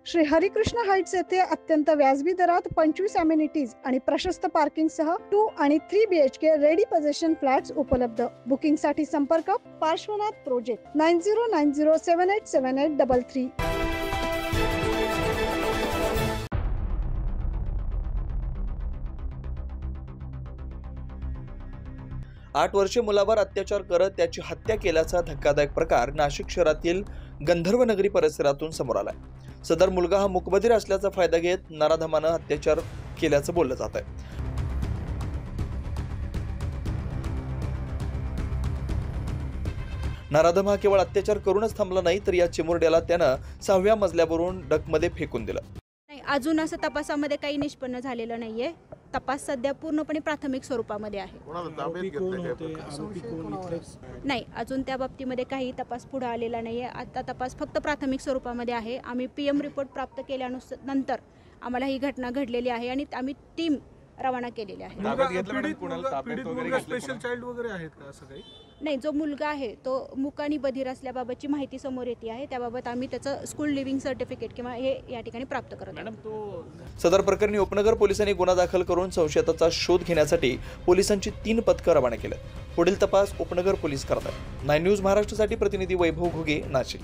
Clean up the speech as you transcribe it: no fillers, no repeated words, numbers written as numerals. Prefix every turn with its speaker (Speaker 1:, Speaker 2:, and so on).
Speaker 1: Shri Harikrishna Heights येथे अत्यंत व्याजबी दरात 25 अमेनिटीज आणि प्रशस्त पार्किंग सह 2 आणि 3 BHK रेडी पोझिशन फ्लॅट्स उपलब्ध। बुकिंग साठी संपर्क पार्श्वनाथ प्रोजेक्ट 9090787833।
Speaker 2: 8 वर्षे मुलावर अत्याचार करत त्याची हत्या केल्याचा धक्कादायक प्रकार नाशिक शहरातील गंधर्वनगरी परिसरातून समोर आलाय। सदर मुलगा हा मूकबधीर असल्याचा फायदा घेत नराधमानं अत्याचार केल्याचं बोललं जात आहे। नराधम हा केवळ अत्याचार करूनच थांबला नाही तर या चिमुरड्याला त्यानं 6व्या मजल्यावरून डकमध्ये फेकून दिलं।
Speaker 3: अजून असं तपासामध्ये काही निष्पन्न झालेलं नाहीये। तपास सध्या पूर्णपणे प्राथमिक स्वरूपामध्ये आहे। नाही, अजून त्या बाबतीमध्ये काही तपास पुढे आलेला नाहीये। आता तपास फक्त प्राथमिक स्वरूपामध्ये आहे। आम्ही PM रिपोर्ट प्राप्त केल्यानंतर आम्हाला ही घटना घडलेली आहे आणि आम्ही टीम रवाना केलेली आहे।
Speaker 4: स्पेशल चाइल्ड वगैरे आहेत का असं काही?
Speaker 3: नाही, जो मुलगा आहे तो मुकानी बधीर असल्याबाबतची माहिती समोर येते आहे। त्याबाबत आम्ही त्याचं स्कूल लिव्हिंग सर्टिफिकेट किंवा हे या ठिकाणी प्राप्त करत आहोत।
Speaker 2: सदर प्रकरणी उपनगर पोलिसांनी गुन्हा दाखल करून संशयिताचा शोध घेण्यासाठी पोलिसांची 3 पथकं रवाना केली। पुढील तपास उपनगर पोलीस करतात। 9 न्यूज महाराष्ट्रासाठी प्रतिनिधी वैभव घुगे, नाशिक।